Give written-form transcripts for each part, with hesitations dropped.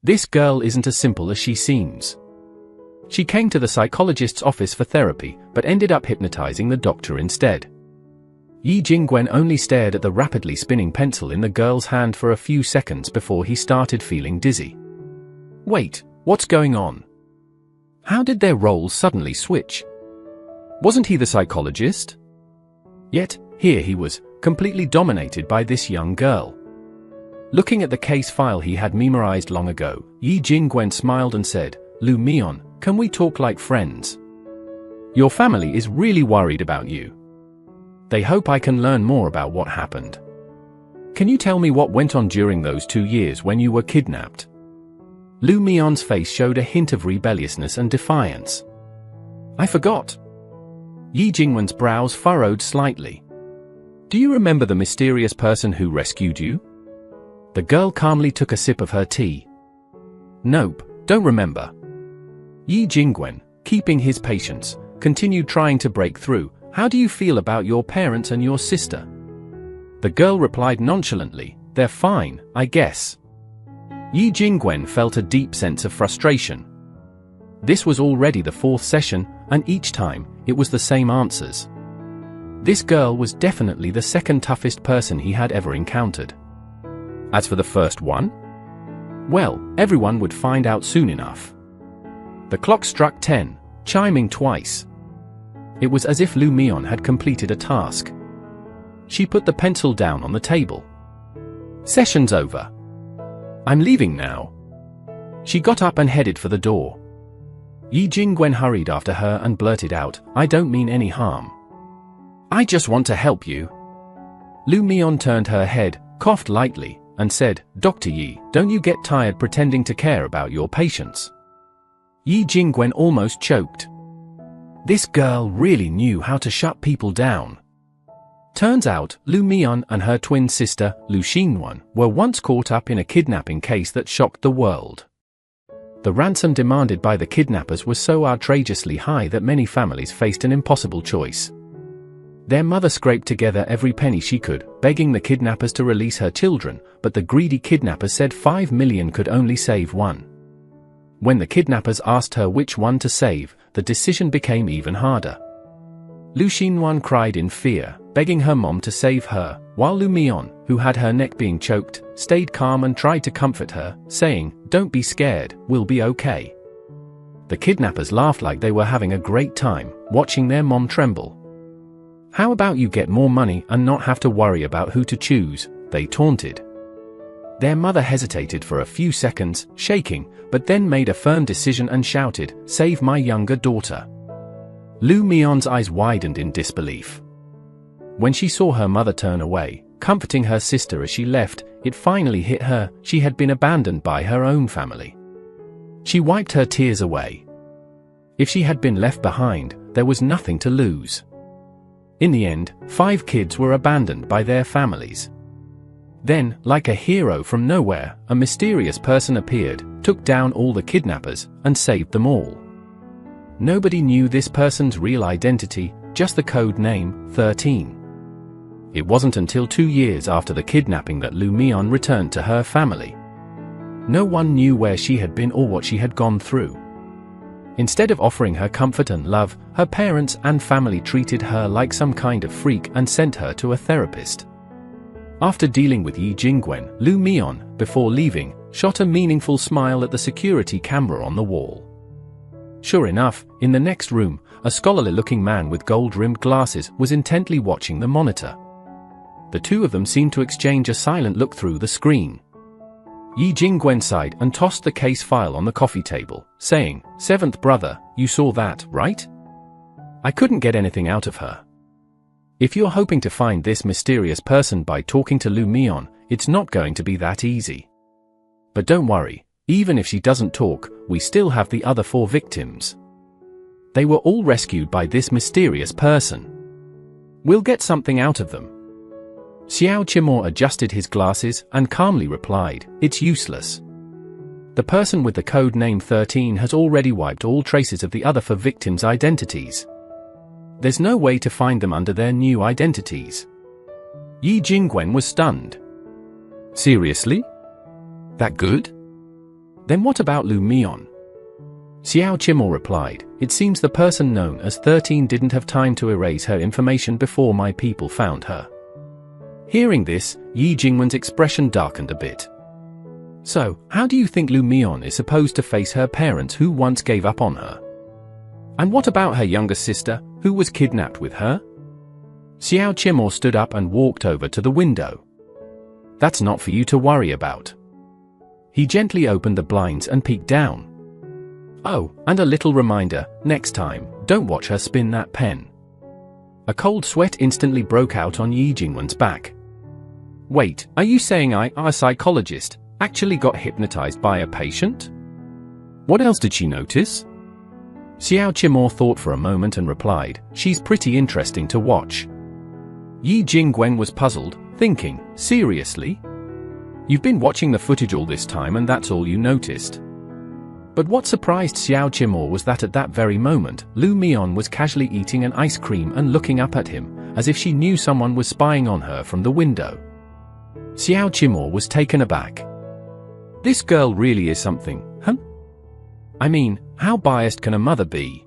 This girl isn't as simple as she seems. She came to the psychologist's office for therapy, but ended up hypnotizing the doctor instead. Yi Jingwen only stared at the rapidly spinning pencil in the girl's hand for a few seconds before he started feeling dizzy. Wait, what's going on? How did their roles suddenly switch? Wasn't he the psychologist? Yet, here he was, completely dominated by this young girl. Looking at the case file he had memorized long ago, Yi Jingwen smiled and said, "Lu Mian, can we talk like friends? Your family is really worried about you. They hope I can learn more about what happened. Can you tell me what went on during those 2 years when you were kidnapped?" Lu Mian's face showed a hint of rebelliousness and defiance. "I forgot." Yi Jingwen's brows furrowed slightly. "Do you remember the mysterious person who rescued you?" The girl calmly took a sip of her tea. "Nope, don't remember." Yi Jingwen, keeping his patience, continued trying to break through. "How do you feel about your parents and your sister?" The girl replied nonchalantly, "They're fine, I guess." Yi Jingwen felt a deep sense of frustration. This was already the 4th session, and each time, it was the same answers. This girl was definitely the second toughest person he had ever encountered. As for the first one? Well, everyone would find out soon enough. The clock struck 10, chiming twice. It was as if Lu Mian had completed a task. She put the pencil down on the table. "Session's over. I'm leaving now." She got up and headed for the door. Yi Jingwen hurried after her and blurted out, "I don't mean any harm. I just want to help you." Lu Mian turned her head, coughed lightly, and said, "Dr. Yi, don't you get tired pretending to care about your patients?" Yi Jingwen almost choked. This girl really knew how to shut people down. Turns out, Lu Mian and her twin sister, Lu Xinwan, were once caught up in a kidnapping case that shocked the world. The ransom demanded by the kidnappers was so outrageously high that many families faced an impossible choice. Their mother scraped together every penny she could, begging the kidnappers to release her children, but the greedy kidnappers said 5 million could only save one. When the kidnappers asked her which one to save, the decision became even harder. Lu Xinwan cried in fear, begging her mom to save her, while Lu Mian, who had her neck being choked, stayed calm and tried to comfort her, saying, "Don't be scared, we'll be okay." The kidnappers laughed like they were having a great time, watching their mom tremble. "How about you get more money and not have to worry about who to choose?" they taunted. Their mother hesitated for a few seconds, shaking, but then made a firm decision and shouted, "Save my younger daughter." Lu Mian's eyes widened in disbelief. When she saw her mother turn away, comforting her sister as she left, it finally hit her: she had been abandoned by her own family. She wiped her tears away. If she had been left behind, there was nothing to lose. In the end, 5 kids were abandoned by their families. Then, like a hero from nowhere, a mysterious person appeared, took down all the kidnappers, and saved them all. Nobody knew this person's real identity, just the code name, 13. It wasn't until 2 years after the kidnapping that Lu Mian returned to her family. No one knew where she had been or what she had gone through. Instead of offering her comfort and love, her parents and family treated her like some kind of freak and sent her to a therapist. After dealing with Yi Jingwen, Lu Mian, before leaving, shot a meaningful smile at the security camera on the wall. Sure enough, in the next room, a scholarly-looking man with gold-rimmed glasses was intently watching the monitor. The two of them seemed to exchange a silent look through the screen. Yi Jingwen sighed and tossed the case file on the coffee table, saying, "Seventh brother, you saw that, right? I couldn't get anything out of her. If you're hoping to find this mysterious person by talking to Lu Mian, it's not going to be that easy. But don't worry, even if she doesn't talk, we still have the other 4 victims. They were all rescued by this mysterious person. We'll get something out of them." Xiao Qimor adjusted his glasses and calmly replied, "It's useless. The person with the code name 13 has already wiped all traces of the other 4 victims' identities. There's no way to find them under their new identities." Yi Jingwen was stunned. "Seriously? That good?" Then what about Lu Mian? Xiao Qimor replied, it seems the person known as 13 didn't have time to erase her information before my people found her. Hearing this, Yi Jingwen's expression darkened a bit. So, how do you think Lu Mian is supposed to face her parents who once gave up on her? And what about her younger sister, who was kidnapped with her? Xiao Qimor stood up and walked over to the window. That's not for you to worry about. He gently opened the blinds and peeked down. Oh, and a little reminder, next time, don't watch her spin that pen. A cold sweat instantly broke out on Yi Jingwen's back. Wait, are you saying a psychologist, actually got hypnotized by a patient? What else did she notice? Xiao Qimor thought for a moment and replied, she's pretty interesting to watch. Yi Jingwen was puzzled, thinking, seriously? You've been watching the footage all this time and that's all you noticed? But what surprised Xiao Qimor was that at that very moment, Lu Mian was casually eating an ice cream and looking up at him, as if she knew someone was spying on her from the window. Xiao Qimor was taken aback. This girl really is something, huh? I mean, how biased can a mother be?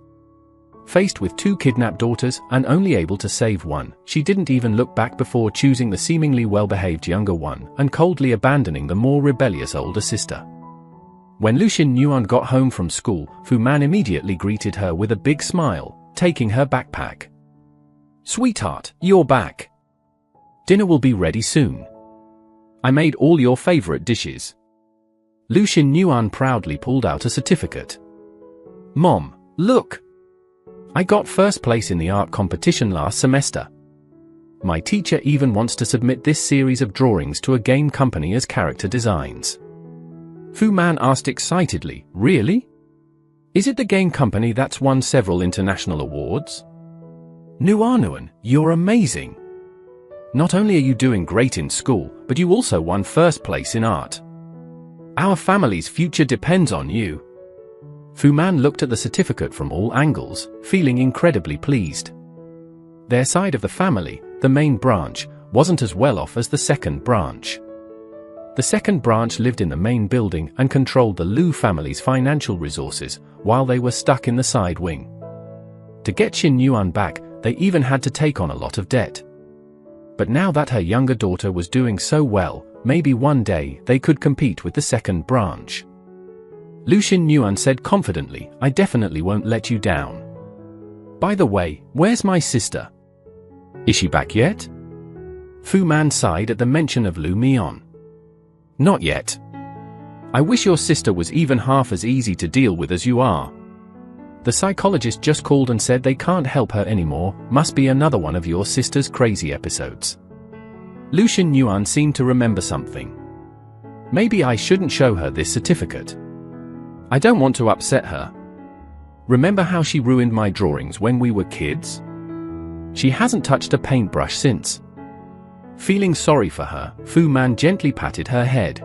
Faced with 2 kidnapped daughters and only able to save one, she didn't even look back before choosing the seemingly well-behaved younger one and coldly abandoning the more rebellious older sister. When Lu Xinyuan got home from school, Fu Man immediately greeted her with a big smile, taking her backpack. Sweetheart, you're back. Dinner will be ready soon. I made all your favorite dishes. Lu Xinyuan proudly pulled out a certificate. Mom, look! I got first place in the art competition last semester. My teacher even wants to submit this series of drawings to a game company as character designs. Fu Man asked excitedly, really? Is it the game company that's won several international awards? Nuanuan, you're amazing! Not only are you doing great in school, but you also won first place in art. Our family's future depends on you. Fu Man looked at the certificate from all angles, feeling incredibly pleased. Their side of the family, the main branch, wasn't as well off as the second branch. The second branch lived in the main building and controlled the Lu family's financial resources, while they were stuck in the side wing. To get Xinyuan back, they even had to take on a lot of debt. But now that her younger daughter was doing so well, maybe one day they could compete with the second branch. Lu Xinyuan said confidently, I definitely won't let you down. By the way, where's my sister? Is she back yet? Fu Man sighed at the mention of Lu Mian. Not yet. I wish your sister was even half as easy to deal with as you are. The psychologist just called and said they can't help her anymore, must be another one of your sister's crazy episodes. Lu Xinyuan seemed to remember something. Maybe I shouldn't show her this certificate. I don't want to upset her. Remember how she ruined my drawings when we were kids? She hasn't touched a paintbrush since. Feeling sorry for her, Fu Man gently patted her head.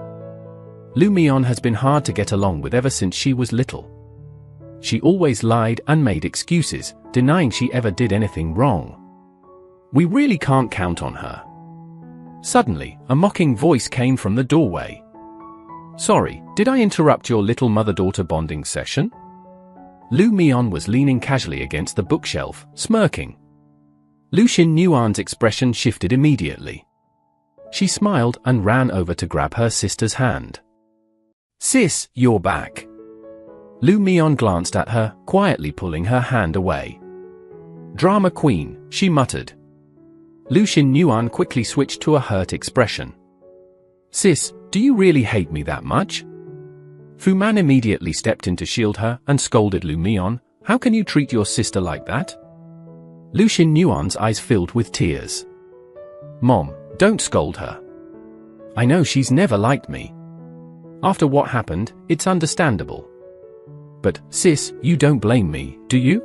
Lu Mian has been hard to get along with ever since she was little. She always lied and made excuses, denying she ever did anything wrong. We really can't count on her. Suddenly, a mocking voice came from the doorway. Sorry, did I interrupt your little mother-daughter bonding session? Lu Mian was leaning casually against the bookshelf, smirking. Lu Xinyuan's expression shifted immediately. She smiled and ran over to grab her sister's hand. Sis, you're back. Lu Mian glanced at her, quietly pulling her hand away. Drama queen, she muttered. Lu Xinyuan quickly switched to a hurt expression. Sis, do you really hate me that much? Fu Man immediately stepped in to shield her and scolded Lu Mian, how can you treat your sister like that? Lu Xinyuan's eyes filled with tears. Mom, don't scold her. I know she's never liked me. After what happened, it's understandable. But, sis, you don't blame me, do you?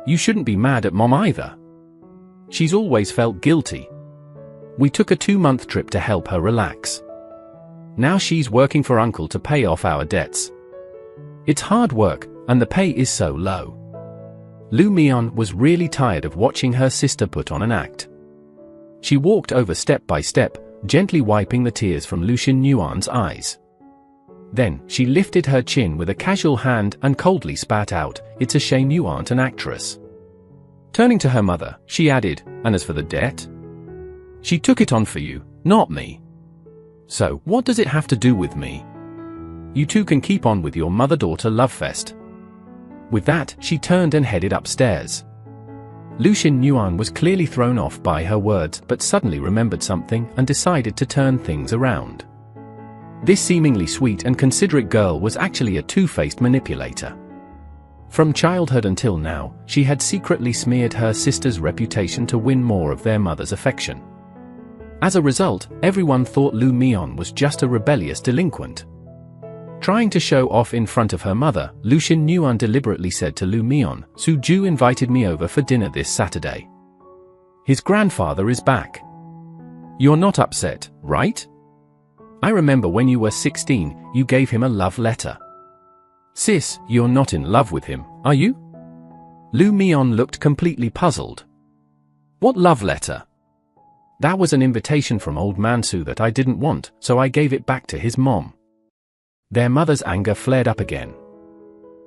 You shouldn't be mad at Mom either. She's always felt guilty. We took a 2-month trip to help her relax. Now she's working for Uncle to pay off our debts. It's hard work, and the pay is so low. Lu Mian was really tired of watching her sister put on an act. She walked over step by step, gently wiping the tears from Lu Xinyuan's eyes. Then, she lifted her chin with a casual hand and coldly spat out, "It's a shame you aren't an actress." Turning to her mother, she added, "And as for the debt? She took it on for you, not me. So, what does it have to do with me? You two can keep on with your mother-daughter lovefest." With that, she turned and headed upstairs. Lu Xinyuan was clearly thrown off by her words, but suddenly remembered something and decided to turn things around. This seemingly sweet and considerate girl was actually a two-faced manipulator. From childhood until now, she had secretly smeared her sister's reputation to win more of their mother's affection. As a result, everyone thought Lu Mian was just a rebellious delinquent. Trying to show off in front of her mother, Lu Xinyuan deliberately said to Lu Mian, "Su Ju invited me over for dinner this Saturday. His grandfather is back. You're not upset, right? I remember when you were 16, you gave him a love letter. Sis, you're not in love with him, are you?" Lu Mian looked completely puzzled. "What love letter?" "That was an invitation from old man Su that I didn't want, so I gave it back to his mom." Their mother's anger flared up again.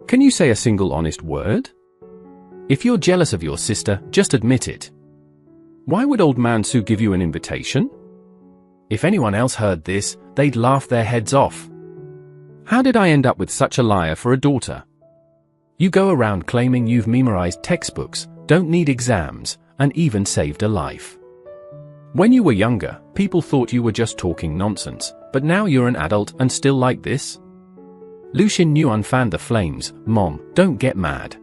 "Can you say a single honest word? If you're jealous of your sister, just admit it. Why would old man Su give you an invitation?" If anyone else heard this, they'd laugh their heads off. "How did I end up with such a liar for a daughter? You go around claiming you've memorized textbooks, don't need exams, and even saved a life. When you were younger, people thought you were just talking nonsense, but now you're an adult and still like this?" Lu Xinyuan fanned the flames. "Mom, don't get mad.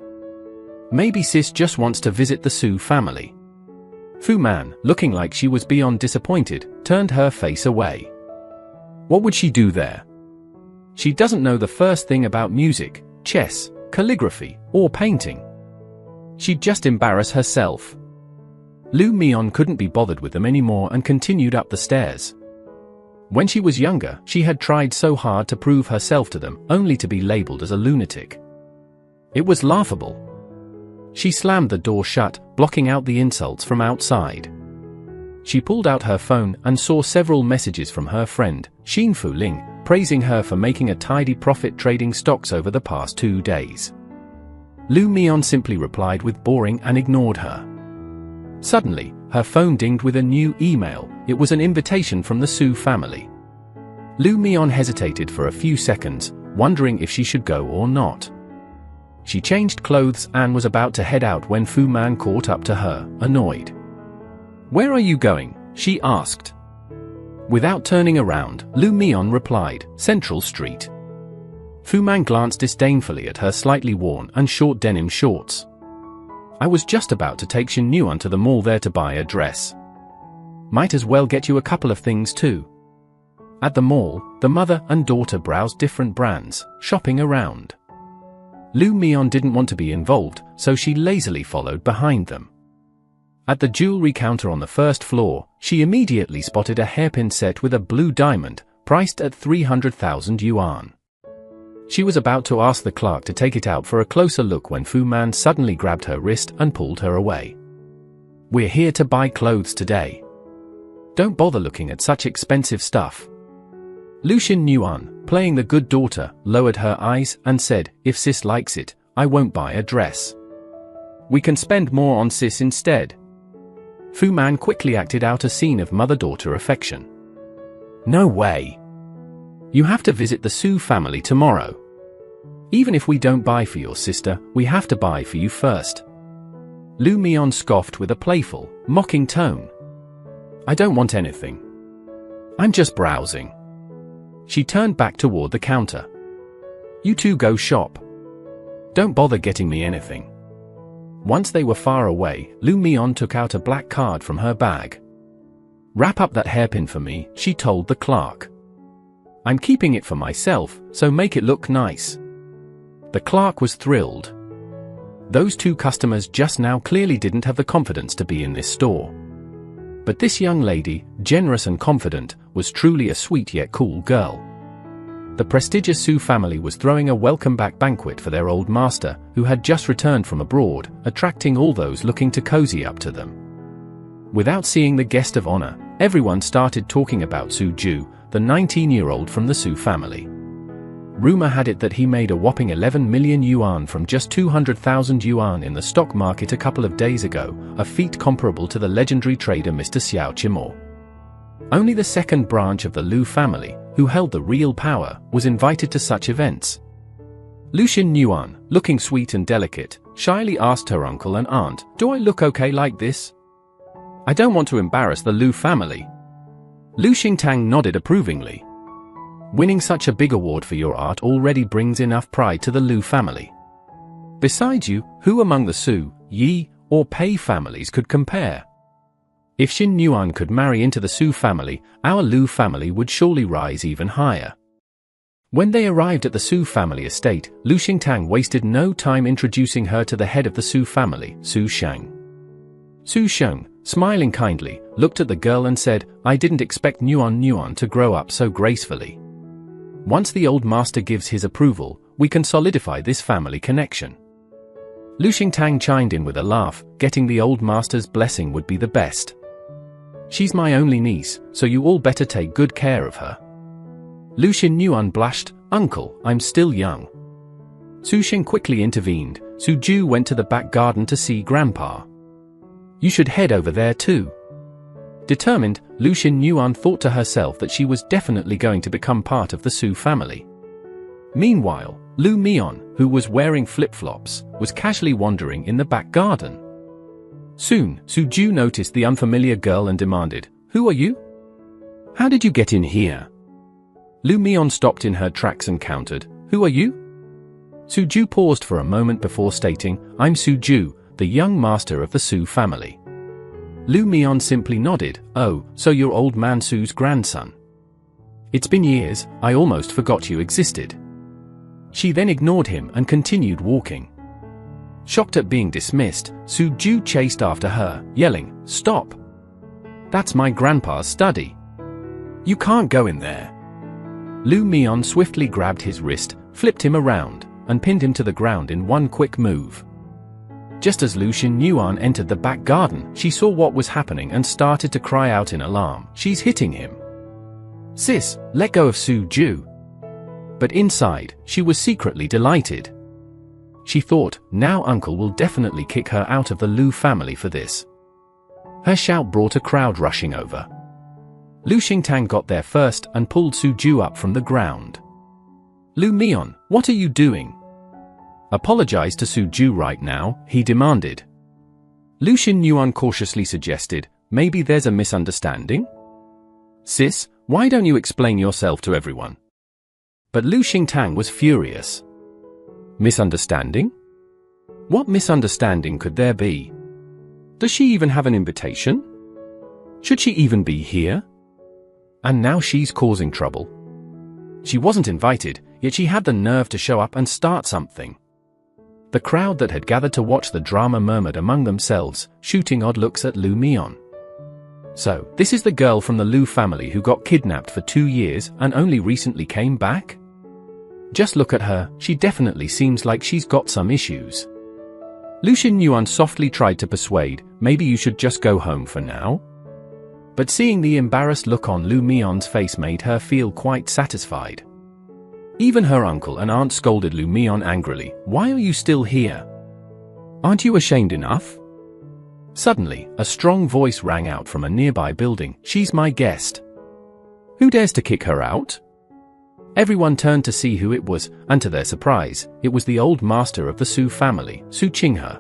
Maybe sis just wants to visit the Su family." Fu Man, looking like she was beyond disappointed, turned her face away. What would she do there? She doesn't know the first thing about music, chess, calligraphy, or painting. She'd just embarrass herself. Lu Mian couldn't be bothered with them anymore and continued up the stairs. When she was younger, she had tried so hard to prove herself to them, only to be labeled as a lunatic. It was laughable. She slammed the door shut, blocking out the insults from outside. She pulled out her phone and saw several messages from her friend, Xin Fuling, praising her for making a tidy profit trading stocks over the past 2 days. Lu Mian simply replied with boring and ignored her. Suddenly, her phone dinged with a new email. It was an invitation from the Su family. Lu Mian hesitated for a few seconds, wondering if she should go or not. She changed clothes and was about to head out when Fu Man caught up to her, annoyed. "Where are you going?" she asked. Without turning around, Lu Mian replied, "Central Street." Fu Man glanced disdainfully at her slightly worn and short denim shorts. "I was just about to take Xinyuan to the mall there to buy a dress. Might as well get you a couple of things too." At the mall, the mother and daughter browsed different brands, shopping around. Lu Mian didn't want to be involved, so she lazily followed behind them. At the jewelry counter on the first floor, she immediately spotted a hairpin set with a blue diamond, priced at 300,000 yuan. She was about to ask the clerk to take it out for a closer look when Fu Man suddenly grabbed her wrist and pulled her away. "We're here to buy clothes today. Don't bother looking at such expensive stuff." Lu Xinyuan, playing the good daughter, lowered her eyes and said, "If sis likes it, I won't buy a dress. We can spend more on sis instead." Fu Man quickly acted out a scene of mother-daughter affection. "No way. You have to visit the Su family tomorrow. Even if we don't buy for your sister, we have to buy for you first." Lu Mian scoffed with a playful, mocking tone. "I don't want anything. I'm just browsing." She turned back toward the counter. "You two go shop. Don't bother getting me anything." Once they were far away, Lu Mian took out a black card from her bag. "Wrap up that hairpin for me," she told the clerk. "I'm keeping it for myself, so make it look nice." The clerk was thrilled. Those two customers just now clearly didn't have the confidence to be in this store. But this young lady, generous and confident, was truly a sweet yet cool girl. The prestigious Su family was throwing a welcome-back banquet for their old master, who had just returned from abroad, attracting all those looking to cozy up to them. Without seeing the guest of honor, everyone started talking about Su Ju, the 19-year-old from the Su family. rumor had it that he made a whopping 11 million yuan from just 200,000 yuan in the stock market a couple of days ago, a feat comparable to the legendary trader Mr. Xiao Qimou. Only the second branch of the Liu family, who held the real power, was invited to such events. Liu Xinyuan, looking sweet and delicate, shyly asked her uncle and aunt, "Do I look okay like this? I don't want to embarrass the Liu family." Lu Xingtang nodded approvingly. Winning such a big award for your art already brings enough pride to the Liu family. Besides you, who among the Su, Yi, or Pei families could compare? If Xin Yuan could marry into the Su family, our Liu family would surely rise even higher. When they arrived at the Su family estate, Lu Xingtang wasted no time introducing her to the head of the Su family, Su Shang. Su Sheng, smiling kindly, looked at the girl and said, "I didn't expect Nuan to grow up so gracefully. Once the old master gives his approval, we can solidify this family connection." Lu Xingtang chimed in with a laugh, getting the old master's blessing would be the best. "She's my only niece, so you all better take good care of her." Lu Xinyuan blushed, "Uncle, I'm still young." Su Sheng quickly intervened. Su Ju went to the back garden to see Grandpa. "You should head over there too." Determined, Lu Xinyuan thought to herself that she was definitely going to become part of the Su family. Meanwhile, Lu Mian, who was wearing flip-flops, was casually wandering in the back garden. Soon, Su Ju noticed the unfamiliar girl and demanded, "Who are you? How did you get in here?" Lu Mian stopped in her tracks and countered, "Who are you?" Su Ju paused for a moment before stating, "I'm Su Ju, the young master of the Su family." Lu Mian simply nodded, "Oh, so you're old man Su's grandson. It's been years, I almost forgot you existed." She then ignored him and continued walking. Shocked at being dismissed, Su Ju chased after her, yelling, "Stop! That's my grandpa's study. You can't go in there." Lu Mian swiftly grabbed his wrist, flipped him around, and pinned him to the ground in one quick move. Just as Lu Xinyuan entered the back garden, she saw what was happening and started to cry out in alarm, "She's hitting him! Sis, let go of Su Ju!" But inside, she was secretly delighted. She thought, now uncle will definitely kick her out of the Lu family for this. Her shout brought a crowd rushing over. Lu Xingtang got there first and pulled Su Ju up from the ground. "Lu Mian, what are you doing? Apologize to Su Ju right now," he demanded. Lu Xinyuan cautiously suggested, "Maybe there's a misunderstanding? Sis, why don't you explain yourself to everyone?" But Lu Xingtang was furious. Misunderstanding? What misunderstanding could there be? Does she even have an invitation? Should she even be here? And now she's causing trouble. She wasn't invited, yet she had the nerve to show up and start something. The crowd that had gathered to watch the drama murmured among themselves, shooting odd looks at Lu Mian. So, this is the girl from the Lu family who got kidnapped for 2 years and only recently came back? Just look at her, she definitely seems like she's got some issues. Lu Xinyuan softly tried to persuade, "Maybe you should just go home for now?" But seeing the embarrassed look on Lu Mian's face made her feel quite satisfied. Even her uncle and aunt scolded Lu Mian angrily, "Why are you still here? Aren't you ashamed enough?" Suddenly, a strong voice rang out from a nearby building, "She's my guest. Who dares to kick her out?" Everyone turned to see who it was, and to their surprise, it was the old master of the Su family, Su Qinghe.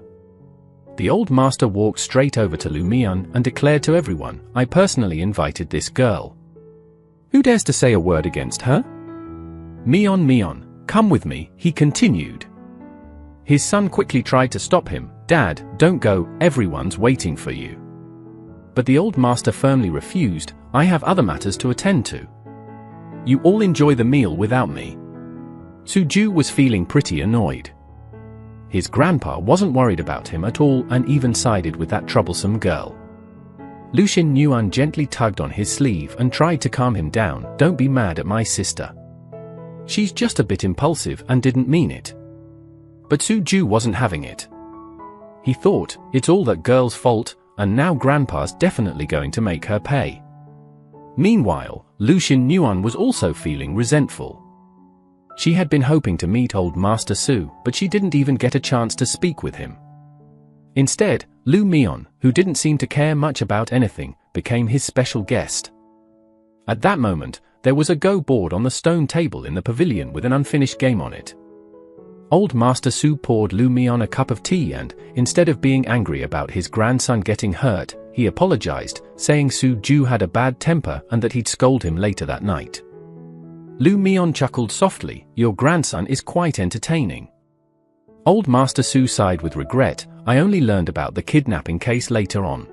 The old master walked straight over to Lu Mian and declared to everyone, "I personally invited this girl. Who dares to say a word against her? Mian, come with me," he continued. His son quickly tried to stop him, "Dad, don't go, everyone's waiting for you." But the old master firmly refused, "I have other matters to attend to. You all enjoy the meal without me." Su Ju was feeling pretty annoyed. His grandpa wasn't worried about him at all and even sided with that troublesome girl. Lu Xinyuan gently tugged on his sleeve and tried to calm him down, "Don't be mad at my sister. She's just a bit impulsive and didn't mean it." But Su Ju wasn't having it. He thought, it's all that girl's fault, and now grandpa's definitely going to make her pay. Meanwhile, Lu Xinyuan was also feeling resentful. She had been hoping to meet old Master Su, but she didn't even get a chance to speak with him. Instead, Lu Mion, who didn't seem to care much about anything, became his special guest. At that moment, there was a Go board on the stone table in the pavilion with an unfinished game on it. Old Master Su poured Lu Mion a cup of tea and, instead of being angry about his grandson getting hurt, he apologized, saying Su Ju had a bad temper and that he'd scold him later that night. Lu Mion chuckled softly, "Your grandson is quite entertaining." Old Master Su sighed with regret, "I only learned about the kidnapping case later on.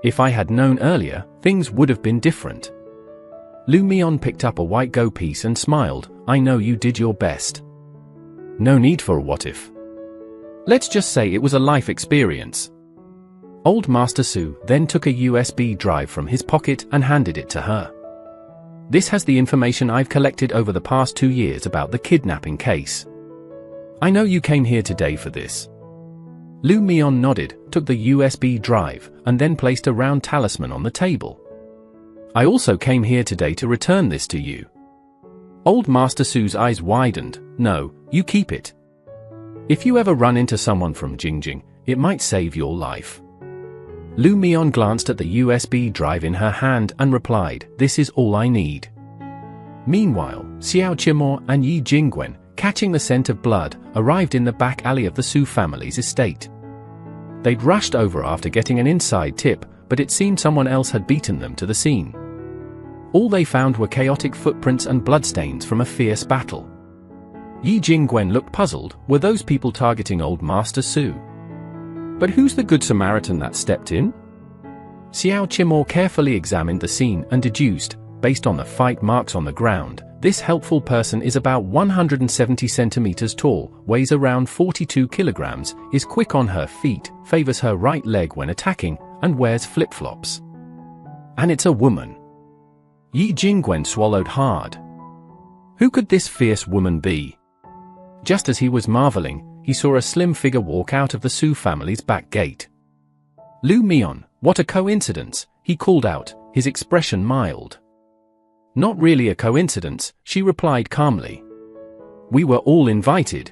If I had known earlier, things would have been different." Lu Mion picked up a white Go piece and smiled, "I know you did your best. No need for a what if. Let's just say it was a life experience." Old Master Su then took a USB drive from his pocket and handed it to her. "This has the information I've collected over the past 2 years about the kidnapping case. I know you came here today for this." Lu Mion nodded, took the USB drive, and then placed a round talisman on the table. "I also came here today to return this to you." Old Master Su's eyes widened. "No, you keep it. If you ever run into someone from Jingjing, it might save your life." Lu Mion glanced at the USB drive in her hand and replied, "This is all I need." Meanwhile, Xiao Qimo and Yi Jingwen, catching the scent of blood, arrived in the back alley of the Su family's estate. They'd rushed over after getting an inside tip, but it seemed someone else had beaten them to the scene. All they found were chaotic footprints and bloodstains from a fierce battle. Yi Jingwen looked puzzled. Were those people targeting old Master Su? But who's the good Samaritan that stepped in? Xiao Qimo carefully examined the scene and deduced, based on the fight marks on the ground, this helpful person is about 170 centimeters tall, weighs around 42 kilograms, is quick on her feet, favors her right leg when attacking, and wears flip-flops. And it's a woman. Yi Jingwen swallowed hard. Who could this fierce woman be? Just as he was marveling, he saw a slim figure walk out of the Su family's back gate. "Lu Mion, what a coincidence," he called out, his expression mild. "Not really a coincidence," she replied calmly. "We were all invited."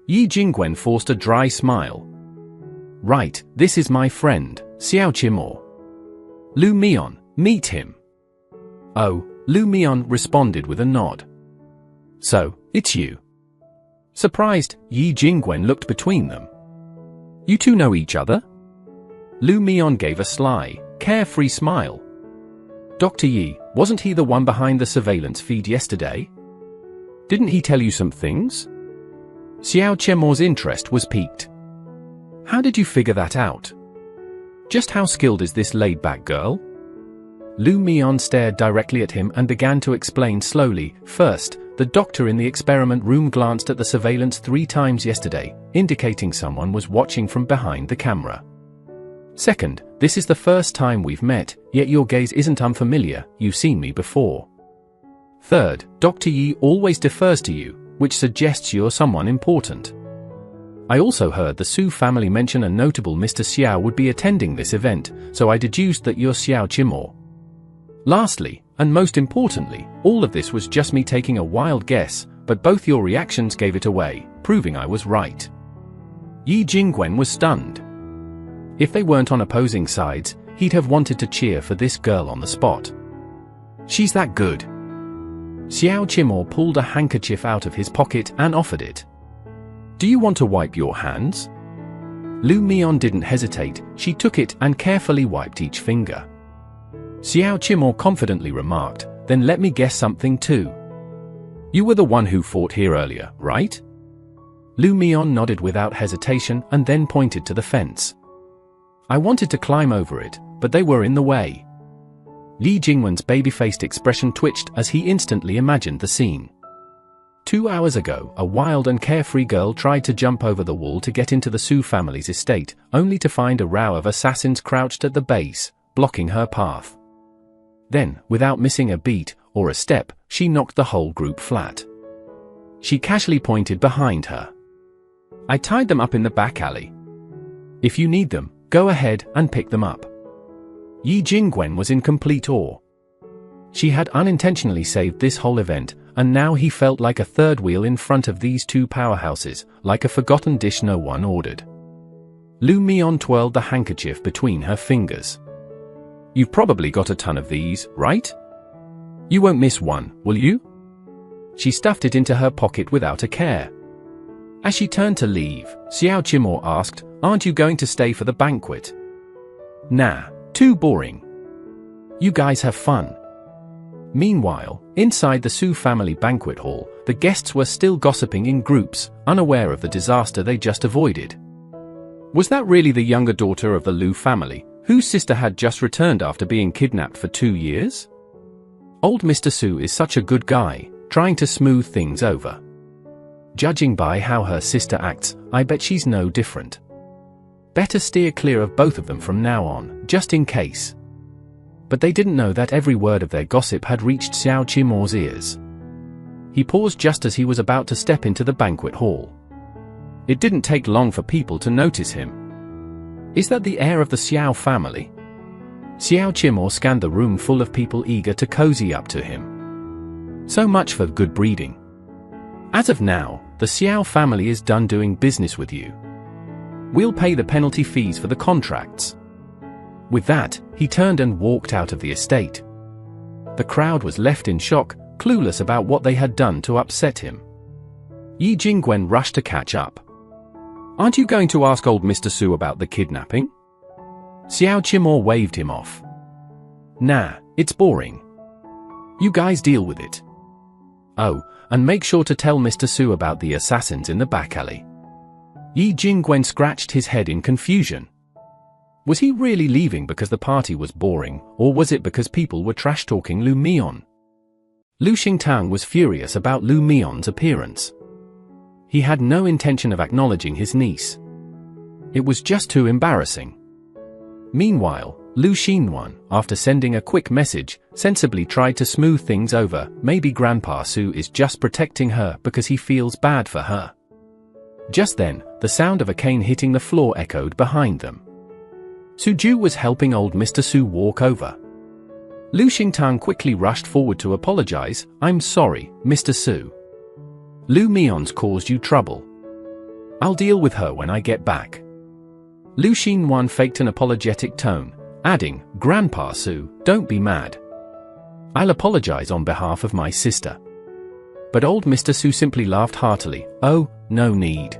Yi Jingwen forced a dry smile. "Right, this is my friend, Xiao Qimo. Lu Mion, meet him." "Oh," Lu Mion responded with a nod. "So, it's you." Surprised, Yi Jingwen looked between them. "You two know each other?" Lu Mion gave a sly, carefree smile. "Dr. Yi, wasn't he the one behind the surveillance feed yesterday? Didn't he tell you some things?" Xiao Qimo's interest was piqued. "How did you figure that out? Just how skilled is this laid-back girl?" Lu Mion stared directly at him and began to explain slowly. "First, the doctor in the experiment room glanced at the surveillance 3 times yesterday, indicating someone was watching from behind the camera. Second, this is the first time we've met, yet your gaze isn't unfamiliar, you've seen me before. Third, Dr. Yi always defers to you, which suggests you're someone important. I also heard the Su family mention a notable Mr. Xiao would be attending this event, so I deduced that you're Xiao Qimo. Lastly, and most importantly, all of this was just me taking a wild guess, but both your reactions gave it away, proving I was right." Yi Jingwen was stunned. If they weren't on opposing sides, he'd have wanted to cheer for this girl on the spot. She's that good. Xiao Qimo pulled a handkerchief out of his pocket and offered it. "Do you want to wipe your hands?" Lu Mion didn't hesitate, she took it and carefully wiped each finger. Xiao Qimo confidently remarked, "Then let me guess something too. You were the one who fought here earlier, right?" Lu Mion nodded without hesitation and then pointed to the fence. "I wanted to climb over it, but they were in the way." Yi Jingwen's baby-faced expression twitched as he instantly imagined the scene. 2 hours ago, a wild and carefree girl tried to jump over the wall to get into the Su family's estate, only to find a row of assassins crouched at the base, blocking her path. Then, without missing a beat or a step, she knocked the whole group flat. She casually pointed behind her. "I tied them up in the back alley. If you need them, go ahead and pick them up." Yi Jingwen was in complete awe. She had unintentionally saved this whole event, and now he felt like a third wheel in front of these two powerhouses, like a forgotten dish no one ordered. Lu Mion twirled the handkerchief between her fingers. "You've probably got a ton of these, right? You won't miss one, will you?" She stuffed it into her pocket without a care. As she turned to leave, Xiao Qimor asked, "Aren't you going to stay for the banquet?" "Nah, too boring. You guys have fun." Meanwhile, inside the Su family banquet hall, the guests were still gossiping in groups, unaware of the disaster they just avoided. Was that really the younger daughter of the Lu family, whose sister had just returned after being kidnapped for 2 years? Old Mr. Su is such a good guy, trying to smooth things over. Judging by how her sister acts, I bet she's no different. Better steer clear of both of them from now on, just in case. But they didn't know that every word of their gossip had reached Xiao Qimor's ears. He paused just as he was about to step into the banquet hall. It didn't take long for people to notice him. Is that the heir of the Xiao family? Xiao Qimor scanned the room full of people eager to cozy up to him. So much for good breeding. As of now, the Xiao family is done doing business with you. We'll pay the penalty fees for the contracts. With that, he turned and walked out of the estate. The crowd was left in shock, clueless about what they had done to upset him. Yi Jingwen rushed to catch up. "Aren't you going to ask old Mr. Su about the kidnapping?" Xiao Qimor waved him off. "Nah, it's boring. You guys deal with it. Oh, and make sure to tell Mr. Su about the assassins in the back alley." Yi Jingwen scratched his head in confusion. Was he really leaving because the party was boring, or was it because people were trash-talking Lu Mion? Lu Xingtang was furious about Lu Mion's appearance. He had no intention of acknowledging his niece. It was just too embarrassing. Meanwhile, Lu Xinwan, after sending a quick message, sensibly tried to smooth things over. Maybe Grandpa Su is just protecting her because he feels bad for her. Just then, the sound of a cane hitting the floor echoed behind them. Su Ju was helping old Mr. Su walk over. Lu Xingtang quickly rushed forward to apologize. "I'm sorry, Mr. Su. Lu Mion's caused you trouble. I'll deal with her when I get back." Lu Xinwan faked an apologetic tone, adding, "Grandpa Su, don't be mad. I'll apologize on behalf of my sister." But old Mr. Su simply laughed heartily. "Oh, no need.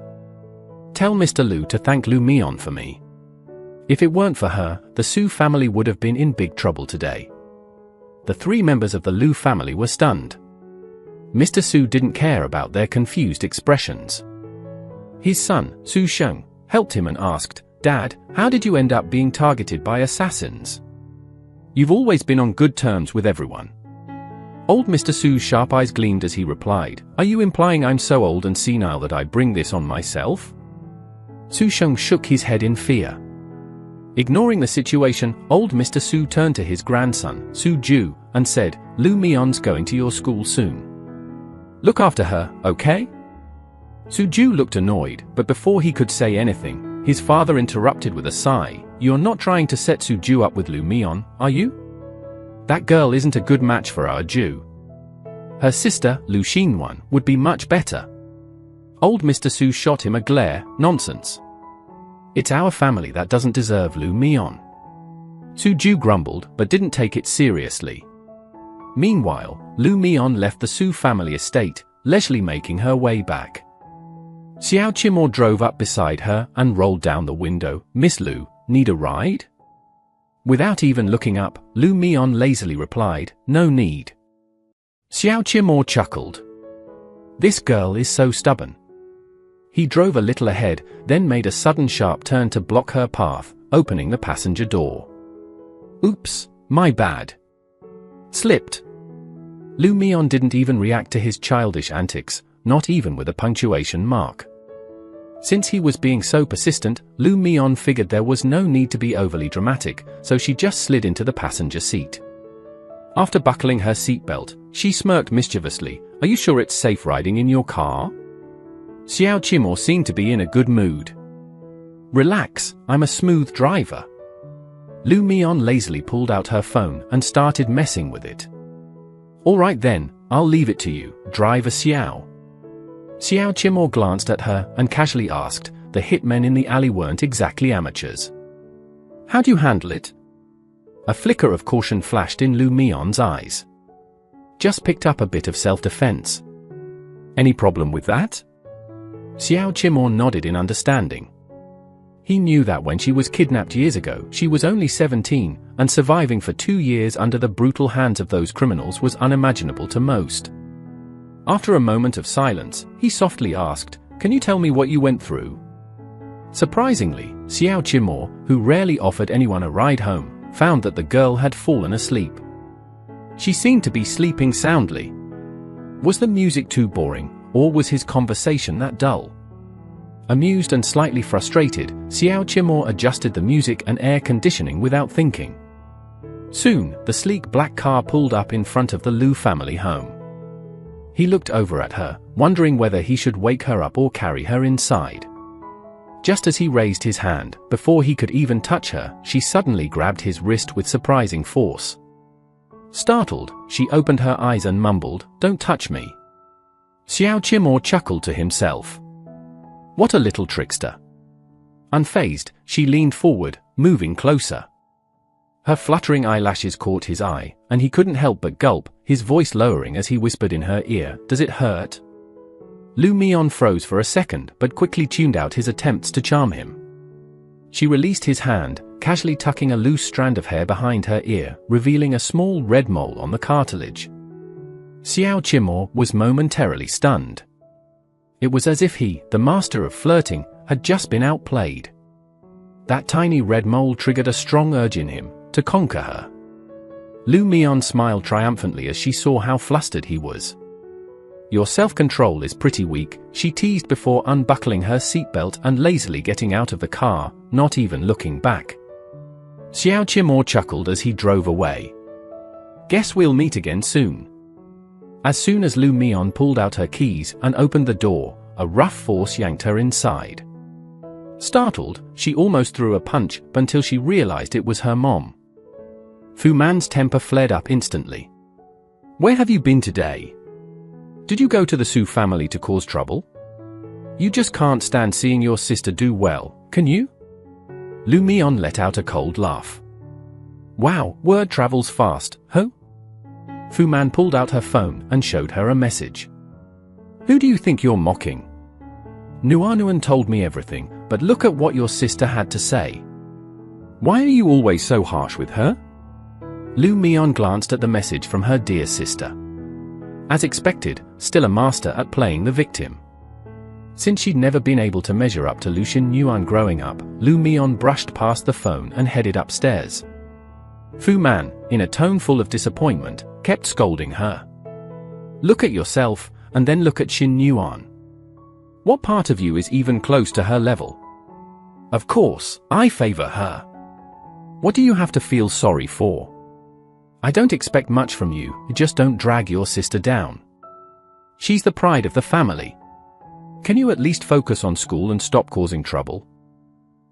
Tell Mr. Lu to thank Lu Mion for me. If it weren't for her, the Su family would have been in big trouble today." The 3 members of the Lu family were stunned. Mr. Su didn't care about their confused expressions. His son, Su Sheng, helped him and asked, "Dad, how did you end up being targeted by assassins? You've always been on good terms with everyone." Old Mr. Su's sharp eyes gleamed as he replied, "Are you implying I'm so old and senile that I bring this on myself?" Su Sheng shook his head in fear. Ignoring the situation, old Mr. Su turned to his grandson, Su Ju, and said, "Lu Mion's going to your school soon. Look after her, okay?" Su Ju looked annoyed, but before he could say anything, his father interrupted with a sigh. "You're not trying to set Su Ju up with Lu Mion, are you? That girl isn't a good match for our Ju. Her sister, Lu Xinwan, would be much better." Old Mr. Su shot him a glare. "Nonsense. It's our family that doesn't deserve Lu Mion." Su Ju grumbled, but didn't take it seriously. Meanwhile, Lu Mion left the Su family estate, leisurely making her way back. Xiao Qimor drove up beside her and rolled down the window. "Miss Lu, need a ride?" Without even looking up, Lu Mion lazily replied, "No need." Xiao Qimor chuckled. This girl is so stubborn. He drove a little ahead, then made a sudden sharp turn to block her path, opening the passenger door. "Oops, my bad. Slipped." Lu Mion didn't even react to his childish antics, not even with a punctuation mark. Since he was being so persistent, Lu Mion figured there was no need to be overly dramatic, so she just slid into the passenger seat. After buckling her seatbelt, she smirked mischievously. "Are you sure it's safe riding in your car?" Xiao Qimor seemed to be in a good mood. "Relax, I'm a smooth driver." Lu Mion lazily pulled out her phone and started messing with it. "All right then, I'll leave it to you, driver Xiao. Xiao Qimor glanced at her and casually asked, the hitmen in the alley weren't exactly amateurs. How do you handle it? A flicker of caution flashed in Lu Mion's eyes. Just picked up a bit of self-defense. Any problem with that? Xiao Qimor nodded in understanding. He knew that when she was kidnapped years ago, she was only 17, and surviving for 2 years under the brutal hands of those criminals was unimaginable to most. After a moment of silence, he softly asked, "Can you tell me what you went through?" Surprisingly, Xiao Qimor, who rarely offered anyone a ride home, found that the girl had fallen asleep. She seemed to be sleeping soundly. Was the music too boring, or was his conversation that dull? Amused and slightly frustrated, Xiao Qimor adjusted the music and air conditioning without thinking. Soon, the sleek black car pulled up in front of the Lu family home. He looked over at her, wondering whether he should wake her up or carry her inside. Just as he raised his hand, before he could even touch her, she suddenly grabbed his wrist with surprising force. Startled, she opened her eyes and mumbled, "Don't touch me." Xiao Qimor chuckled to himself. What a little trickster. Unfazed, she leaned forward, moving closer. Her fluttering eyelashes caught his eye, and he couldn't help but gulp, his voice lowering as he whispered in her ear, "Does it hurt?" Lu Mion froze for a second but quickly tuned out his attempts to charm him. She released his hand, casually tucking a loose strand of hair behind her ear, revealing a small red mole on the cartilage. Xiao Qimor was momentarily stunned. It was as if he, the master of flirting, had just been outplayed. That tiny red mole triggered a strong urge in him, to conquer her. Lu Mion smiled triumphantly as she saw how flustered he was. "Your self-control is pretty weak," she teased before unbuckling her seatbelt and lazily getting out of the car, not even looking back. Xiao Qimor chuckled as he drove away. "Guess we'll meet again soon." As soon as Lu Mion pulled out her keys and opened the door, a rough force yanked her inside. Startled, she almost threw a punch until she realized it was her mom. Fu Man's temper flared up instantly. "Where have you been today? Did you go to the Su family to cause trouble? You just can't stand seeing your sister do well, can you?" Lu Mion let out a cold laugh. "Wow, word travels fast, huh?" Fu Man pulled out her phone and showed her a message. "Who do you think you're mocking? Nuanuan told me everything, but look at what your sister had to say. Why are you always so harsh with her?" Lu Mion glanced at the message from her dear sister. As expected, still a master at playing the victim. Since she'd never been able to measure up to Lucian Yuan growing up, Lu Mion brushed past the phone and headed upstairs. Fu Man, in a tone full of disappointment, kept scolding her. "Look at yourself, and then look at Xin Yuan. What part of you is even close to her level? Of course, I favor her. What do you have to feel sorry for? I don't expect much from you, just don't drag your sister down. She's the pride of the family. Can you at least focus on school and stop causing trouble?"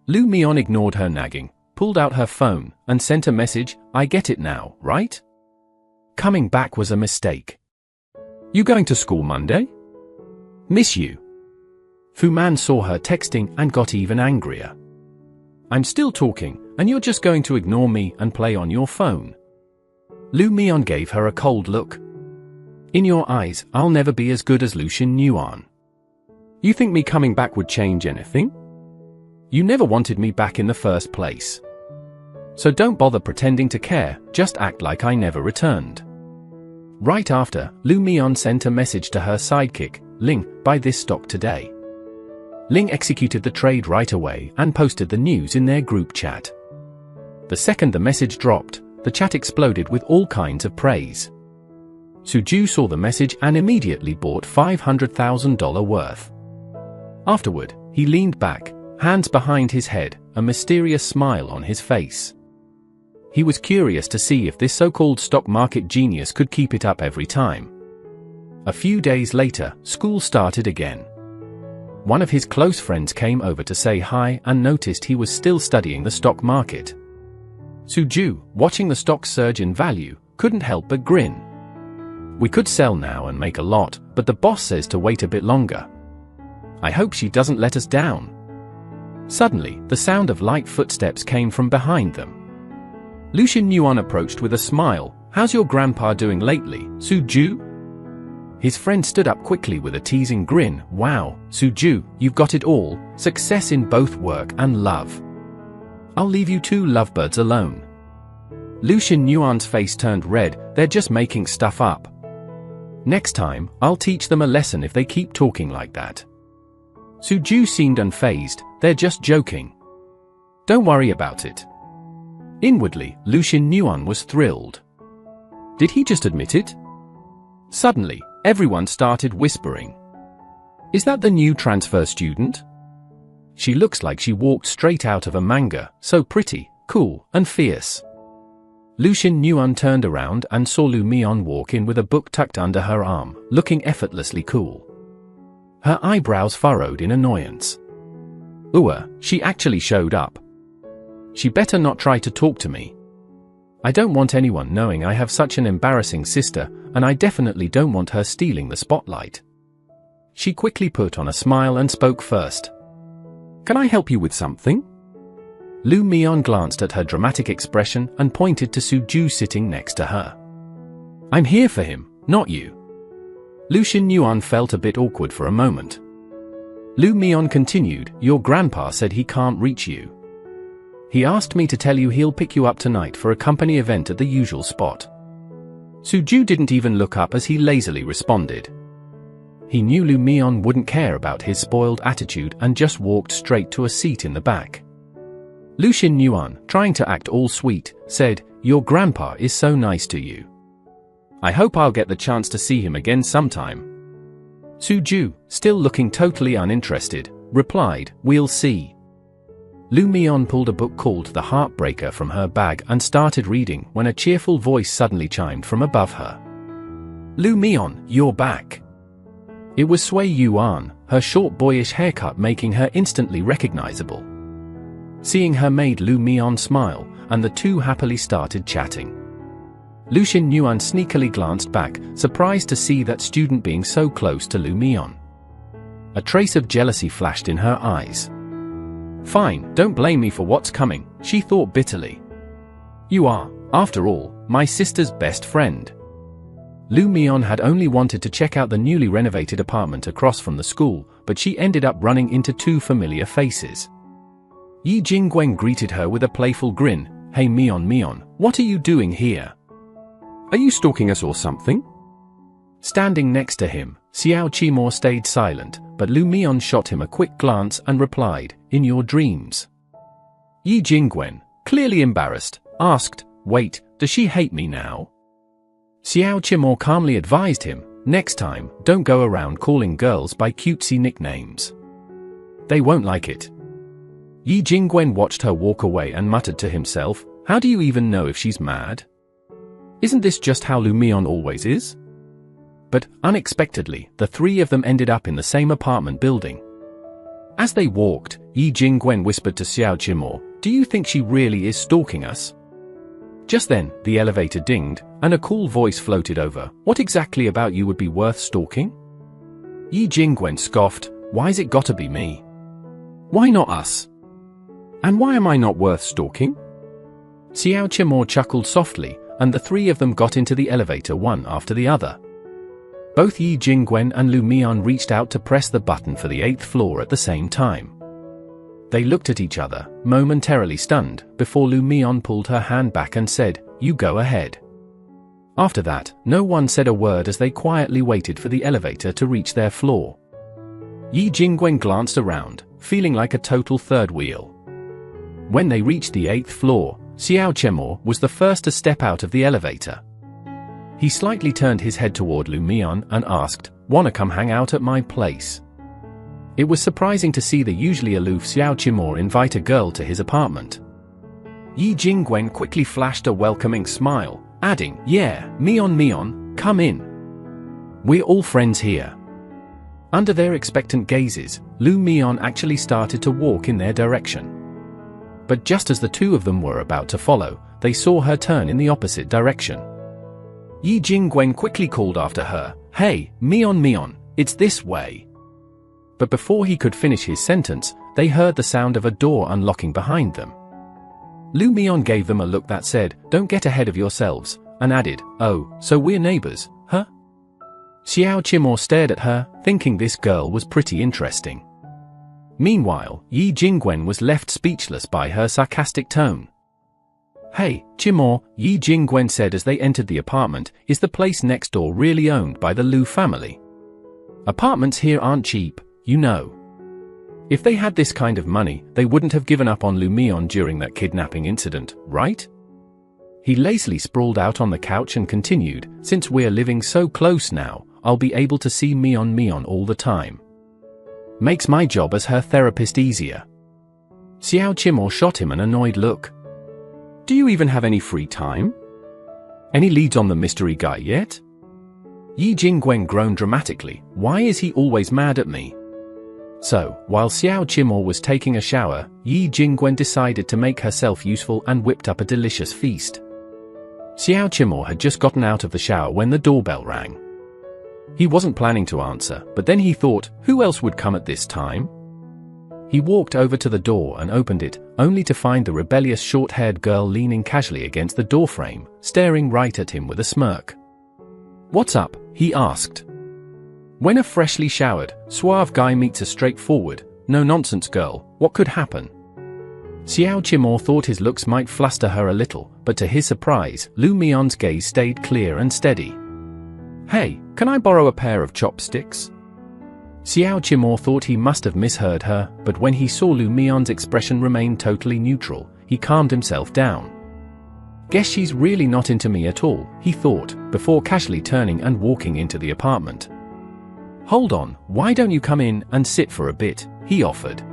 Lu Mion ignored her nagging, pulled out her phone, and sent a message, "I get it now, right? Coming back was a mistake. You going to school Monday? Miss you." Fu Man saw her texting and got even angrier. "I'm still talking, and you're just going to ignore me and play on your phone." Lu Mion gave her a cold look. "In your eyes, I'll never be as good as Lucian Yuan. You think me coming back would change anything? You never wanted me back in the first place. So don't bother pretending to care, just act like I never returned." Right after, Lu Mion sent a message to her sidekick, Ling, "Buy this stock today." Ling executed the trade right away and posted the news in their group chat. The second the message dropped, the chat exploded with all kinds of praise. Suju saw the message and immediately bought $500,000 worth. Afterward, he leaned back, hands behind his head, a mysterious smile on his face. He was curious to see if this so-called stock market genius could keep it up every time. A few days later, school started again. One of his close friends came over to say hi and noticed he was still studying the stock market. Suju, watching the stock surge in value, couldn't help but grin. We could sell now and make a lot, but the boss says to wait a bit longer. I hope she doesn't let us down." Suddenly, the sound of light footsteps came from behind them. Lucian Yuan approached with a smile. "How's your grandpa doing lately, Suju?" His friend stood up quickly with a teasing grin. "Wow, Suju, you've got it all, success in both work and love. I'll leave you two lovebirds alone." Lucian Yuan's face turned red. "They're just making stuff up. Next time, I'll teach them a lesson if they keep talking like that." Suju seemed unfazed. "They're just joking. Don't worry about it." Inwardly, Lucian Yuan was thrilled. Did he just admit it? Suddenly, everyone started whispering. "Is that the new transfer student? She looks like she walked straight out of a manga, so pretty, cool, and fierce." Lucian Yuan turned around and saw Lu Mian walk in with a book tucked under her arm, looking effortlessly cool. Her eyebrows furrowed in annoyance. She actually showed up. She better not try to talk to me. I don't want anyone knowing I have such an embarrassing sister, and I definitely don't want her stealing the spotlight. She quickly put on a smile and spoke first. "Can I help you with something?" Lu Mian glanced at her dramatic expression and pointed to Suju sitting next to her. "I'm here for him, not you." Lucian Yuan felt a bit awkward for a moment. Lu Mian continued, "Your grandpa said he can't reach you. He asked me to tell you he'll pick you up tonight for a company event at the usual spot." Suju didn't even look up as he lazily responded. He knew Lu Mian wouldn't care about his spoiled attitude and just walked straight to a seat in the back. Lucian Yuan, trying to act all sweet, said, "Your grandpa is so nice to you. I hope I'll get the chance to see him again sometime." Suju, still looking totally uninterested, replied, "We'll see." Lu Mian pulled a book called The Heartbreaker from her bag and started reading when a cheerful voice suddenly chimed from above her. "Lu Mian, you're back." It was Sui Yuan, her short boyish haircut making her instantly recognizable. Seeing her made Lu Mian smile, and the two happily started chatting. Lucian Yuan sneakily glanced back, surprised to see that student being so close to Lu Mian. A trace of jealousy flashed in her eyes. "Fine, don't blame me for what's coming," she thought bitterly. "You are, after all, my sister's best friend." Lu Mian had only wanted to check out the newly renovated apartment across from the school, but she ended up running into two familiar faces. Yi Jingwen greeted her with a playful grin. "Hey Mian, what are you doing here? Are you stalking us or something?" Standing next to him, Xiao Qimor stayed silent, but Lu Mian shot him a quick glance and replied, "In your dreams." Yi Jingwen, clearly embarrassed, asked, "Wait, does she hate me now?" Xiao Qimor calmly advised him, "Next time, don't go around calling girls by cutesy nicknames. They won't like it." Yi Jingwen watched her walk away and muttered to himself, "How do you even know if she's mad? Isn't this just how Lu Mian always is?" But, unexpectedly, the three of them ended up in the same apartment building. As they walked, Yi Jingwen whispered to Xiao Qimor, "Do you think she really is stalking us?" Just then, the elevator dinged, and a cool voice floated over. "What exactly about you would be worth stalking?" Yi Jingwen scoffed, "Why's it gotta be me? Why not us? And why am I not worth stalking?" Xiao Qimor chuckled softly, and the three of them got into the elevator one after the other. Both Yi Jingwen and Lu Mian reached out to press the button for the 8th floor at the same time. They looked at each other, momentarily stunned, before Lu Mian pulled her hand back and said, "You go ahead." After that, no one said a word as they quietly waited for the elevator to reach their floor. Yi Jingwen glanced around, feeling like a total third wheel. When they reached the 8th floor, Xiao Qimor was the first to step out of the elevator. He slightly turned his head toward Lu Mian and asked, "Wanna come hang out at my place?" It was surprising to see the usually aloof Xiao Qimor invite a girl to his apartment. Yi Jingwen quickly flashed a welcoming smile, adding, "Yeah, Mian, come in. We're all friends here." Under their expectant gazes, Lu Mian actually started to walk in their direction. But just as the two of them were about to follow, they saw her turn in the opposite direction. Yi Jingwen quickly called after her, "Hey, Mion, it's this way." But before he could finish his sentence, they heard the sound of a door unlocking behind them. Lu Mion gave them a look that said, "Don't get ahead of yourselves," and added, "Oh, so we're neighbors, huh?" Xiao Qimor stared at her, thinking this girl was pretty interesting. Meanwhile, Yi Jingwen was left speechless by her sarcastic tone. "Hey, Qimor," Yi Jingwen said as they entered the apartment, "is the place next door really owned by the Lu family? Apartments here aren't cheap, you know. If they had this kind of money, they wouldn't have given up on Lu Mion during that kidnapping incident, right?" He lazily sprawled out on the couch and continued, "Since we're living so close now, I'll be able to see Mion all the time. Makes my job as her therapist easier." Xiao Qimor shot him an annoyed look. "Do you even have any free time? Any leads on the mystery guy yet?" Yi Jingwen groaned dramatically, "Why is he always mad at me?" So, while Xiao Qimor was taking a shower, Yi Jingwen decided to make herself useful and whipped up a delicious feast. Xiao Qimor had just gotten out of the shower when the doorbell rang. He wasn't planning to answer, but then he thought, who else would come at this time? He walked over to the door and opened it, only to find the rebellious short-haired girl leaning casually against the doorframe, staring right at him with a smirk. "What's up?" he asked. When a freshly showered, suave guy meets a straightforward, no-nonsense girl, what could happen? Xiao Qimor thought his looks might fluster her a little, but to his surprise, Lu Mion's gaze stayed clear and steady. "Hey, can I borrow a pair of chopsticks?" Xiao Qimor thought he must have misheard her, but when he saw Lu Mion's expression remain totally neutral, he calmed himself down. "Guess she's really not into me at all," he thought, before casually turning and walking into the apartment. "Hold on, why don't you come in and sit for a bit?" he offered.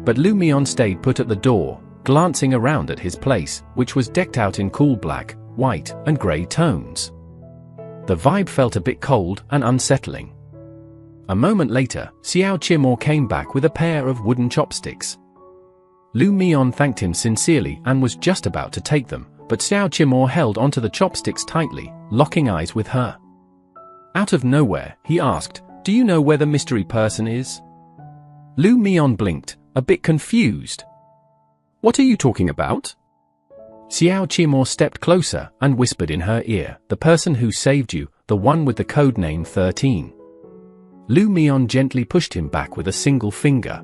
But Lu Mion stayed put at the door, glancing around at his place, which was decked out in cool black, white, and grey tones. The vibe felt a bit cold and unsettling. A moment later, Xiao Qimor came back with a pair of wooden chopsticks. Lu Mion thanked him sincerely and was just about to take them, but Xiao Qimor held onto the chopsticks tightly, locking eyes with her. Out of nowhere, he asked, "Do you know where the mystery person is?" Lu Mion blinked, a bit confused. "What are you talking about?" Xiao Qimor stepped closer and whispered in her ear, "The person who saved you, the one with the code name 13. Lu Mion gently pushed him back with a single finger.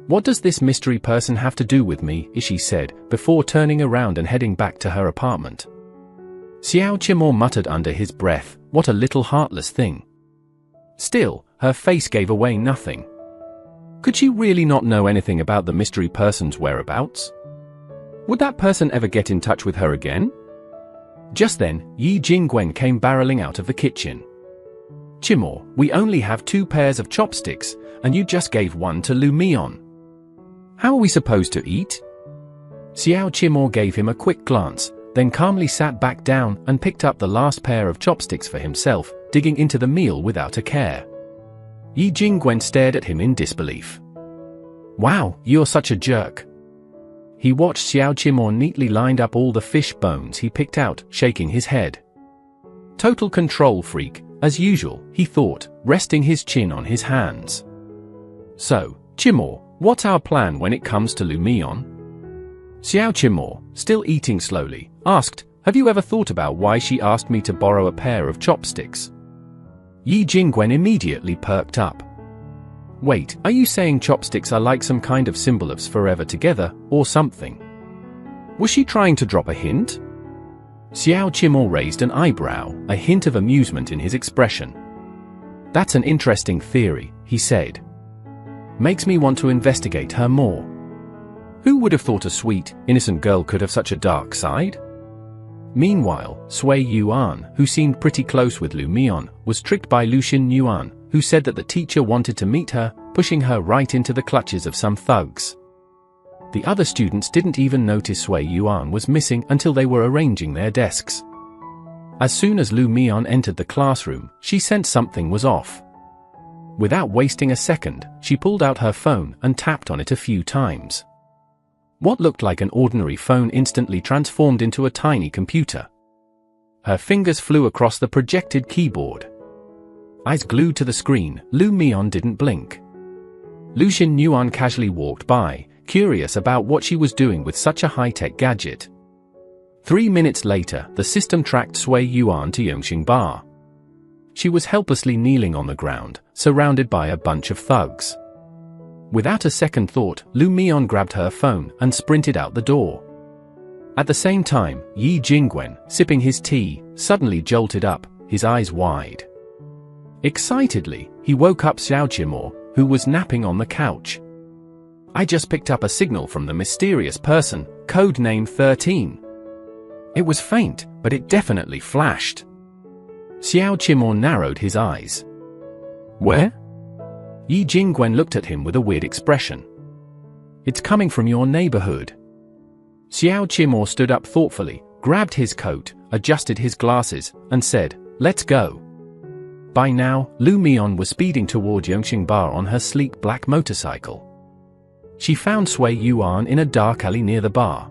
"What does this mystery person have to do with me?" she said, before turning around and heading back to her apartment. Xiao Qimor muttered under his breath, "What a little heartless thing." Still, her face gave away nothing. Could she really not know anything about the mystery person's whereabouts? Would that person ever get in touch with her again? Just then, Yi Jingwen came barreling out of the kitchen. "Qimor, we only have 2 pairs of chopsticks, and you just gave one to Lu Mion. How are we supposed to eat?" Xiao Qimor gave him a quick glance, then calmly sat back down and picked up the last pair of chopsticks for himself, digging into the meal without a care. Yi Jingwen stared at him in disbelief. "Wow, you're such a jerk." He watched Xiao Qimor neatly lined up all the fish bones he picked out, shaking his head. Total control freak, as usual, he thought, resting his chin on his hands. "So, Qimor, what's our plan when it comes to Lu Mion?" Xiao Qimor, still eating slowly, asked, "Have you ever thought about why she asked me to borrow a pair of chopsticks?" Yi Jingwen immediately perked up. "Wait, are you saying chopsticks are like some kind of symbol of forever together, or something?" Was she trying to drop a hint? Xiao Qimor raised an eyebrow, a hint of amusement in his expression. "That's an interesting theory," he said. "Makes me want to investigate her more. Who would have thought a sweet, innocent girl could have such a dark side?" Meanwhile, Sui Yuan, who seemed pretty close with Lu Mion, was tricked by Lucian Yuan, who said that the teacher wanted to meet her, pushing her right into the clutches of some thugs. The other students didn't even notice Sui Yuan was missing until they were arranging their desks. As soon as Lu Mion entered the classroom, she sensed something was off. Without wasting a second, she pulled out her phone and tapped on it a few times. What looked like an ordinary phone instantly transformed into a tiny computer. Her fingers flew across the projected keyboard. Eyes glued to the screen, Lu Mion didn't blink. Lu Xinyuan casually walked by, curious about what she was doing with such a high-tech gadget. 3 minutes later, the system tracked Sui Yuan to Yongxing Bar. She was helplessly kneeling on the ground, surrounded by a bunch of thugs. Without a second thought, Lu Mion grabbed her phone and sprinted out the door. At the same time, Yi Jingwen, sipping his tea, suddenly jolted up, his eyes wide. Excitedly, he woke up Xiao Qimo, who was napping on the couch. "I just picked up a signal from the mysterious person, code name 13. It was faint, but it definitely flashed." Xiao Qimo narrowed his eyes. "Where?" Yi Jingwen looked at him with a weird expression. "It's coming from your neighborhood." Xiao Qimo stood up thoughtfully, grabbed his coat, adjusted his glasses, and said, "Let's go." By now, Lu Mion was speeding toward Yongxing Bar on her sleek black motorcycle. She found Sui Yuan in a dark alley near the bar.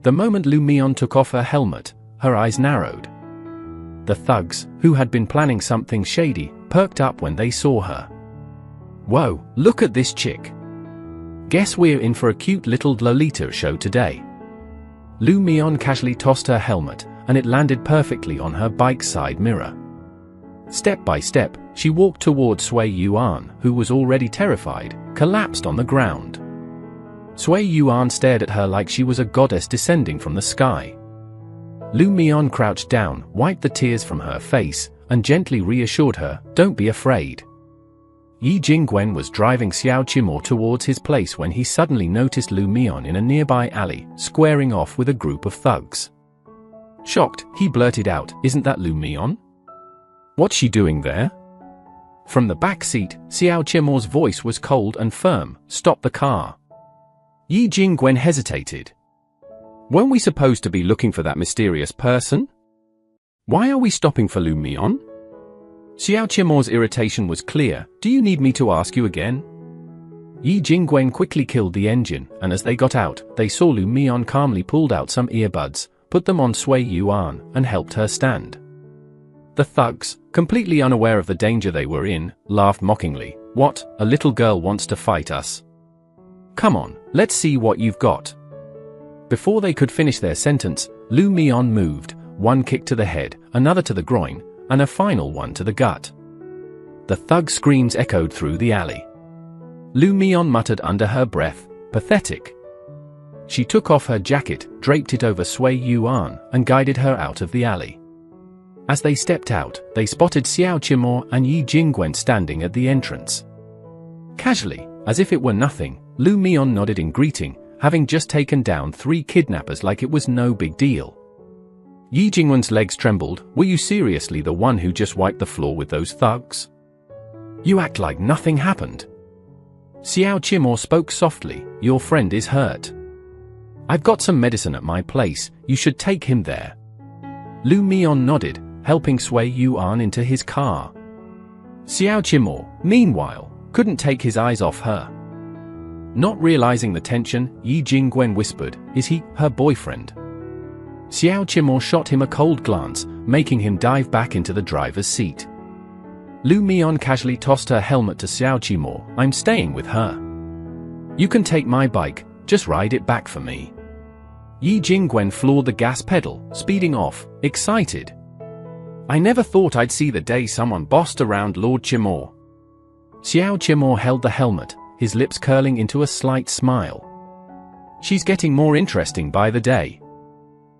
The moment Lu Mion took off her helmet, her eyes narrowed. The thugs, who had been planning something shady, perked up when they saw her. "Whoa, look at this chick. Guess we're in for a cute little Lolita show today." Lu Mion casually tossed her helmet, and it landed perfectly on her bike's side mirror. Step by step, she walked toward Sui Yuan, who was already terrified, collapsed on the ground. Sui Yuan stared at her like she was a goddess descending from the sky. Lu Mion crouched down, wiped the tears from her face, and gently reassured her, "Don't be afraid." Yi Jingwen was driving Xiao Qimo towards his place when he suddenly noticed Lu Mion in a nearby alley, squaring off with a group of thugs. Shocked, he blurted out, "Isn't that Lu Mion? What's she doing there?" From the back seat, Xiao Qimo's voice was cold and firm, "Stop the car." Yi Jingwen hesitated. "Weren't we supposed to be looking for that mysterious person? Why are we stopping for Lu Mion?" Xiao Qimo's irritation was clear. "Do you need me to ask you again?" Yi Jingwen quickly killed the engine, and as they got out, they saw Lu Mion calmly pulled out some earbuds, put them on Sui Yuan, and helped her stand. The thugs, completely unaware of the danger they were in, laughed mockingly. "What, a little girl wants to fight us? Come on, let's see what you've got." Before they could finish their sentence, Lu Mion moved, one kick to the head, another to the groin, and a final one to the gut. The thug screams echoed through the alley. Lu Mion muttered under her breath, "Pathetic." She took off her jacket, draped it over Sui Yuan, and guided her out of the alley. As they stepped out, they spotted Xiao Qimo and Yi Jingwen standing at the entrance. Casually, as if it were nothing, Lu Mion nodded in greeting, having just taken down 3 kidnappers like it was no big deal. Yi Jingwen's legs trembled. "Were you seriously the one who just wiped the floor with those thugs? You act like nothing happened." Xiao Qimo spoke softly, "Your friend is hurt. I've got some medicine at my place, you should take him there." Lu Mion nodded, helping Sui Yuan into his car. Xiao Qimo, meanwhile, couldn't take his eyes off her. Not realizing the tension, Yi Jingwen whispered, "Is he her boyfriend?" Xiao Qimo shot him a cold glance, making him dive back into the driver's seat. Lu Mion casually tossed her helmet to Xiao Qimo. "I'm staying with her. You can take my bike, just ride it back for me." Yi Jingwen floored the gas pedal, speeding off, excited. "I never thought I'd see the day someone bossed around Lord Qimo." Xiao Qimo held the helmet, his lips curling into a slight smile. "She's getting more interesting by the day."